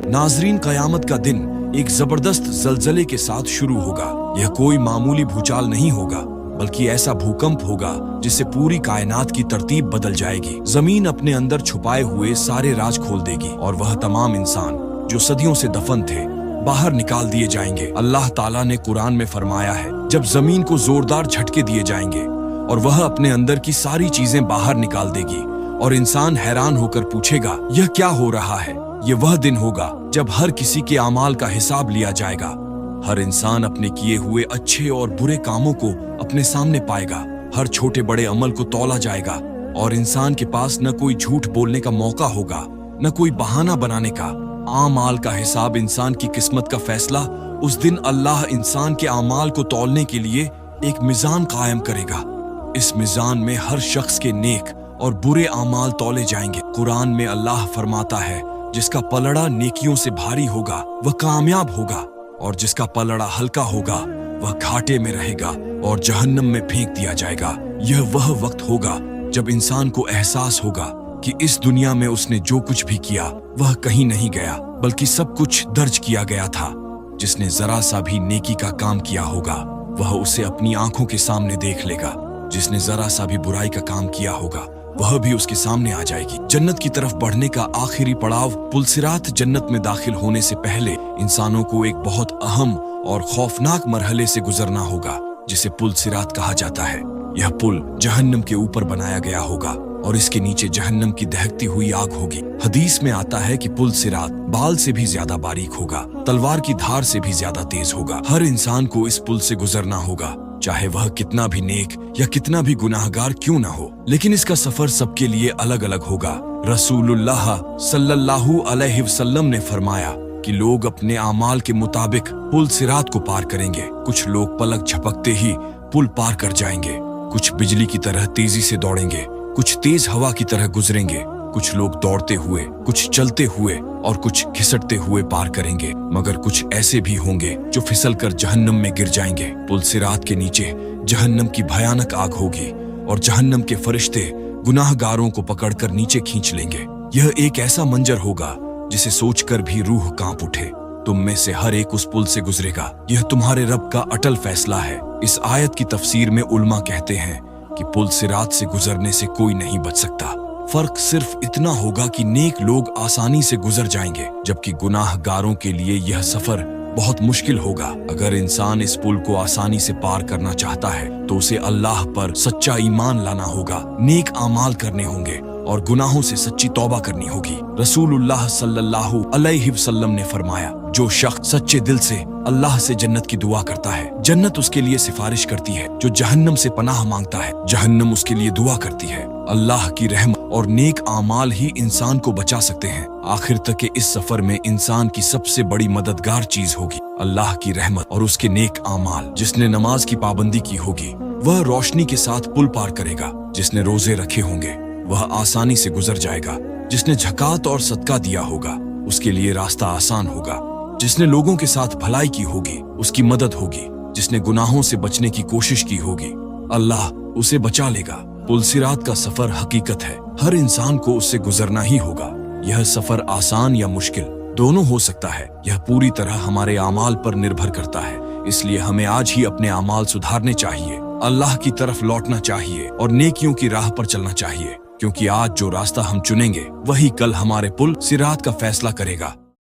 नाजरीन, कयामत का दिन एक जबरदस्त जलजले के साथ शुरू होगा। यह कोई मामूली भूचाल नहीं होगा, बल्कि ऐसा भूकंप होगा जिससे पूरी कायनात की तरतीब बदल जाएगी। जमीन अपने अंदर छुपाए हुए सारे राज खोल देगी और वह तमाम इंसान जो सदियों से दफन थे बाहर निकाल दिए जाएंगे। अल्लाह ताला ने कुरान में फरमाया है, जब जमीन को जोरदार झटके दिए जाएंगे और वह अपने अंदर की सारी चीजें बाहर निकाल देगी और इंसान हैरान होकर पूछेगा, यह क्या हो रहा है? ये वह दिन होगा जब हर किसी के अमाल का हिसाब लिया जाएगा। हर इंसान अपने किए हुए अच्छे और बुरे कामों को अपने सामने पाएगा। हर छोटे बड़े अमल को तौला जाएगा और इंसान के पास न कोई झूठ बोलने का मौका होगा, न कोई बहाना बनाने का। आमाल का हिसाब, इंसान की किस्मत का फैसला। उस दिन अल्लाह इंसान के अमाल को तौलने के लिए एक मिजान कायम करेगा। इस मिजान में हर शख्स के नेक और बुरे अमाल तौले जाएंगे। कुरान में अल्लाह फरमाता है, जिसका पलड़ा नेकियों से भारी होगा वह कामयाब होगा और जिसका पलड़ा हल्का होगा वह घाटे में रहेगा और जहन्नम में फेंक दिया जाएगा। यह वह वक्त होगा जब इंसान को एहसास होगा कि इस दुनिया में उसने जो कुछ भी किया वह कहीं नहीं गया, बल्कि सब कुछ दर्ज किया गया था। जिसने जरा सा भी नेकी का काम किया होगा वह उसे अपनी आंखों के सामने देख लेगा। जिसने जरा सा भी बुराई का काम किया होगा वह भी उसके सामने आ जाएगी। जन्नत की तरफ बढ़ने का आखिरी पड़ाव पुल सिरात। जन्नत में दाखिल होने से पहले इंसानों को एक बहुत अहम और खौफनाक मरहले से गुजरना होगा, जिसे पुल सिरात कहा जाता है। यह पुल जहन्नम के ऊपर बनाया गया होगा और इसके नीचे जहन्नम की दहकती हुई आग होगी। हदीस में आता है कि पुल सिरात बाल से भी ज्यादा बारीक होगा, तलवार की धार से भी ज्यादा तेज होगा। हर इंसान को इस पुल से गुजरना होगा, चाहे वह कितना भी नेक या कितना भी गुनाहगार क्यों ना हो। लेकिन इसका सफर सबके लिए अलग अलग होगा। रसूलुल्लाह सल्लल्लाहु अलैहि वसल्लम ने फरमाया कि लोग अपने आमाल के मुताबिक पुल सिरात को पार करेंगे। कुछ लोग पलक झपकते ही पुल पार कर जाएंगे, कुछ बिजली की तरह तेजी से दौड़ेंगे, कुछ तेज हवा की तरह गुजरेंगे, कुछ लोग दौड़ते हुए, कुछ चलते हुए और कुछ खिसटते हुए पार करेंगे। मगर कुछ ऐसे भी होंगे जो फिसलकर जहन्नम में गिर जाएंगे। पुल सिरात के नीचे जहन्नम की भयानक आग होगी और जहन्नम के फरिश्ते गुनाहगारों को पकड़कर नीचे खींच लेंगे। यह एक ऐसा मंजर होगा जिसे सोचकर भी रूह कांप उठे। तुम में से हर एक उस पुल से गुजरेगा। यह तुम्हारे रब का अटल फैसला है। इस आयत की तफसीर में उलमा कहते हैं कि पुल सिरात से गुजरने से कोई नहीं बच सकता। फर्क सिर्फ इतना होगा कि नेक लोग आसानी से गुजर जाएंगे, जबकि गुनाहगारों के लिए यह सफर बहुत मुश्किल होगा। अगर इंसान इस पुल को आसानी से पार करना चाहता है तो उसे अल्लाह पर सच्चा ईमान लाना होगा, नेक आमाल करने होंगे और गुनाहों से सच्ची तौबा करनी होगी। रसूलुल्लाह सल्लल्लाहु अलैहि वसल्लम ने फरमाया, जो शख्स सच्चे दिल से अल्लाह से जन्नत की दुआ करता है, जन्नत उसके लिए सिफारिश करती है। जो जहन्नम से पनाह मांगता है, जहन्नम उसके लिए दुआ करती है। अल्लाह की रहमत और नेक आमाल ही इंसान को बचा सकते हैं। आखिर तक के इस सफर में इंसान की सबसे बड़ी मददगार चीज होगी अल्लाह की रहमत और उसके नेक आमाल। जिसने नमाज की पाबंदी की होगी वह रोशनी के साथ पुल पार करेगा। जिसने रोजे रखे होंगे वह आसानी से गुजर जाएगा। जिसने झकात और सदका दिया होगा उसके लिए रास्ता आसान होगा। जिसने लोगों के साथ भलाई की होगी उसकी मदद होगी। जिसने गुनाहों से बचने की कोशिश की होगी अल्लाह उसे बचा लेगा। पुल सिरात का सफर हकीकत है, हर इंसान को उससे गुजरना ही होगा। यह सफर आसान या मुश्किल दोनों हो सकता है। यह पूरी तरह हमारे आमाल पर निर्भर करता है। इसलिए हमें आज ही अपने आमाल सुधारने चाहिए, अल्लाह की तरफ लौटना चाहिए और नेकियों की राह पर चलना चाहिए, क्योंकि आज जो रास्ता हम चुनेंगे वही कल हमारे पुल सिरात का फैसला करेगा।